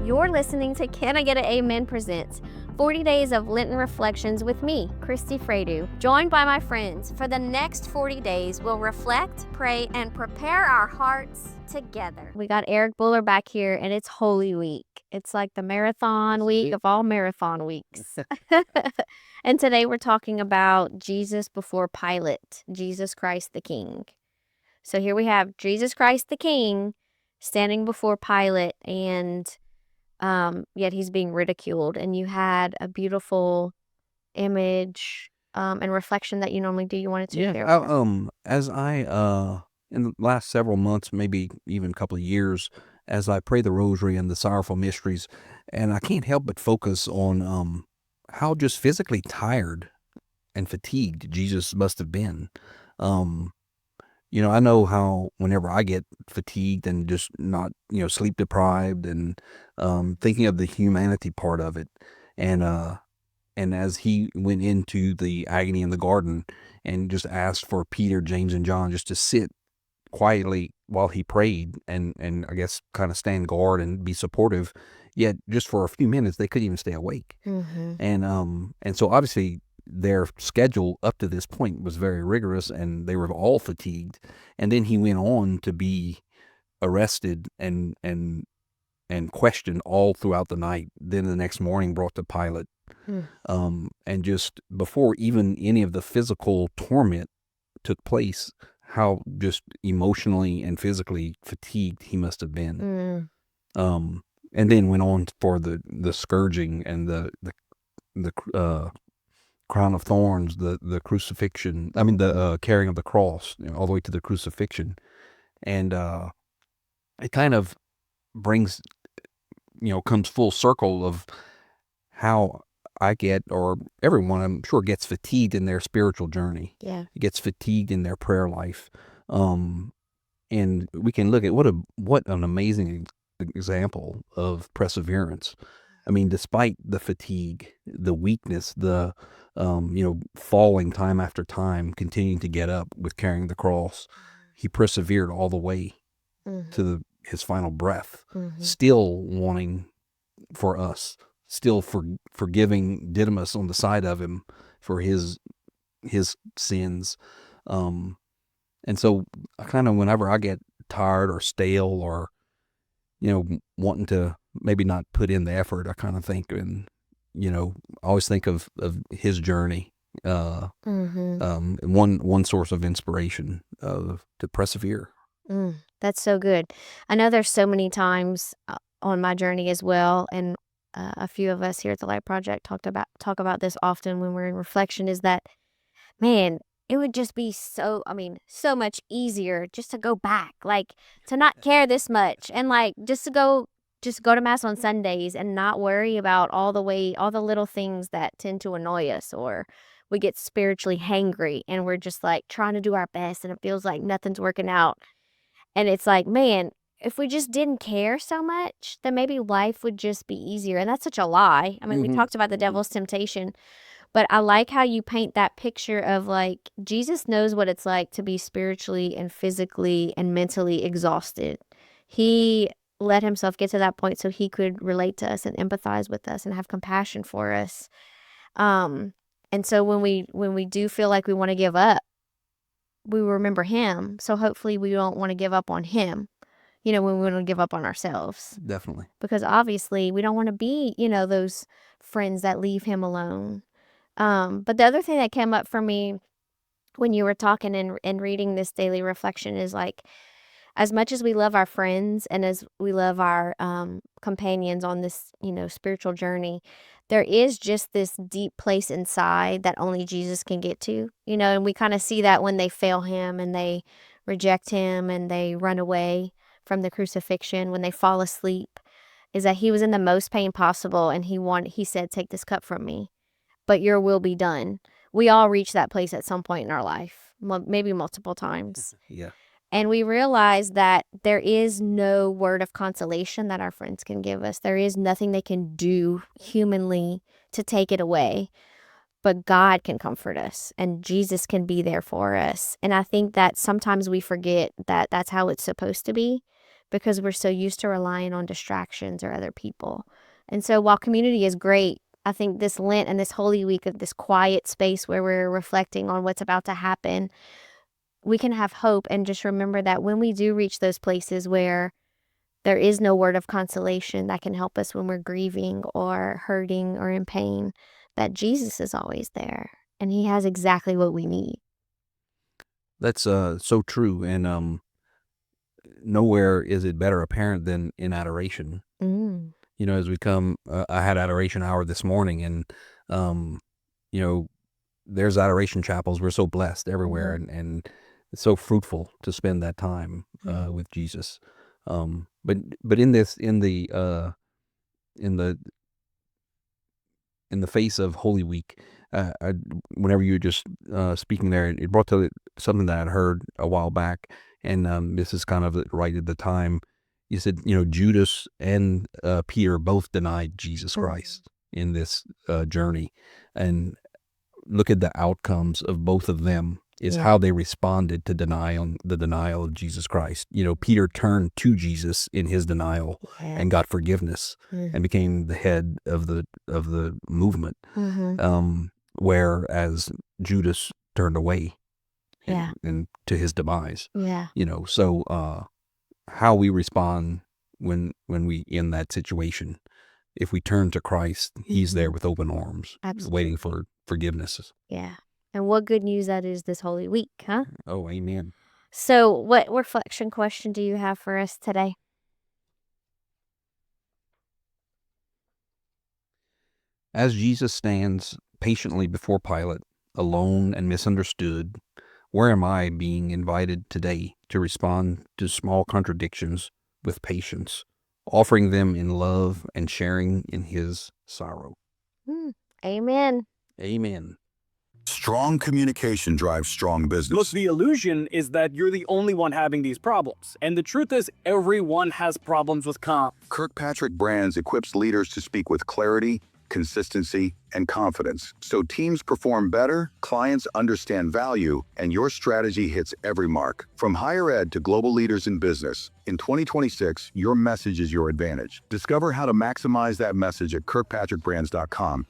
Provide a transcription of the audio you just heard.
You're listening to Can I Get an Amen Presents 40 Days of Lenten Reflections with me, Christy Fredu, joined by my friends. For the next 40 days, we'll reflect, pray, and prepare our hearts together. We got Eric Buller back here, and it's Holy Week. It's like the marathon week of all marathon weeks. And today we're talking about Jesus before Pilate, Jesus Christ the King. So here we have Jesus Christ the King standing before Pilate, and yet he's being ridiculed. And you had a beautiful image and reflection that you normally do. You wanted to share? As I in the last several months, maybe even a couple of years, as I pray the Rosary and the Sorrowful Mysteries, and I can't help but focus on how just physically tired and fatigued Jesus must have been. I know how whenever I get fatigued and just not, sleep deprived, and thinking of the humanity part of it, and as he went into the agony in the garden and just asked for Peter, James, and John just to sit quietly while he prayed, and I guess kind of stand guard and be supportive, yet just for a few minutes they couldn't even stay awake. Mm-hmm. And so obviously their schedule up to this point was very rigorous, and they were all fatigued. And then he went on to be arrested and questioned all throughout the night. Then the next morning brought to Pilate. And just before even any of the physical torment took place, how just emotionally and physically fatigued he must have been. And then went on for the scourging and the crown of thorns, the crucifixion. I mean, the carrying of the cross, all the way to the crucifixion. And it kind of brings, comes full circle of how I get, or everyone I'm sure gets fatigued in their spiritual journey. Yeah. It gets fatigued in their prayer life. And we can look at what an amazing example of perseverance. I mean, despite the fatigue, the weakness, the falling time after time, continuing to get up with carrying the cross, he persevered all the way to his final breath, still wanting for us, still forgiving Didymus on the side of him for his sins. And so I kind of, whenever I get tired or stale or, wanting to maybe not put in the effort, I kind of think, and, I always think of his journey, one source of inspiration to persevere. That's so good. I know there's so many times on my journey as well, and a few of us here at the Light Project talk about this often when we're in reflection, is that, man, it would just be so much easier just to go back, like to not care this much, and like just to go to Mass on Sundays and not worry about all the little things that tend to annoy us, or we get spiritually hangry and we're just like trying to do our best and it feels like nothing's working out. And it's like, man, if we just didn't care so much, then maybe life would just be easier. And that's such a lie. I mean, we talked about the devil's temptation, but I like how you paint that picture of like, Jesus knows what it's like to be spiritually and physically and mentally exhausted. He let himself get to that point so he could relate to us and empathize with us and have compassion for us. And so when we do feel like we want to give up, we remember him. So hopefully we don't want to give up on him, when we want to give up on ourselves. Definitely. Because obviously we don't want to be, those friends that leave him alone. But the other thing that came up for me when you were talking and reading this daily reflection is like, as much as we love our friends and as we love our companions on this, spiritual journey, there is just this deep place inside that only Jesus can get to, and we kind of see that when they fail him and they reject him and they run away from the crucifixion, when they fall asleep, is that he was in the most pain possible, and he said, "Take this cup from me, but your will be done." We all reach that place at some point in our life, maybe multiple times. Yeah. And we realize that there is no word of consolation that our friends can give us. There is nothing they can do humanly to take it away. But God can comfort us, and Jesus can be there for us. And I think that sometimes we forget that that's how it's supposed to be, because we're so used to relying on distractions or other people. And so while community is great, I think this Lent and this Holy Week of this quiet space where we're reflecting on what's about to happen, we can have hope and just remember that when we do reach those places where there is no word of consolation that can help us when we're grieving or hurting or in pain, that Jesus is always there and he has exactly what we need. That's so true, and nowhere is it better apparent than in adoration. Mm. As we come, I had adoration hour this morning, and um, you know, there's adoration chapels. We're so blessed everywhere, Mhm. and it's so fruitful to spend that time Mhm. with Jesus. But in the in the face of Holy Week, whenever you were just speaking there, it brought to something that I'd heard a while back, and this is kind of right at the time. You said, Judas and Peter both denied Jesus Mhm. Christ in this journey, and look at the outcomes of both of them is Yeah. how they responded to the denial of Jesus Christ. Peter turned to Jesus in his denial Yeah. and got forgiveness Mm. and became the head of the movement. Mhm. Whereas Judas turned away Yeah. and to his demise. Yeah. So how we respond when we in that situation, if we turn to Christ, he's there Mhm. with open arms, waiting Absolutely. for forgiveness. Yeah. And what good news that is this Holy Week, huh? Oh, amen. So, what reflection question do you have for us today? As Jesus stands patiently before Pilate, alone and misunderstood, where am I being invited today to respond to small contradictions with patience, offering them in love and sharing in his sorrow? Mm. Amen. Amen. Strong communication drives strong business. Look, the illusion is that you're the only one having these problems. And the truth is, everyone has problems with comms. Kirkpatrick Brands equips leaders to speak with clarity, consistency, and confidence. So teams perform better, clients understand value, and your strategy hits every mark. From higher ed to global leaders in business, in 2026, your message is your advantage. Discover how to maximize that message at kirkpatrickbrands.com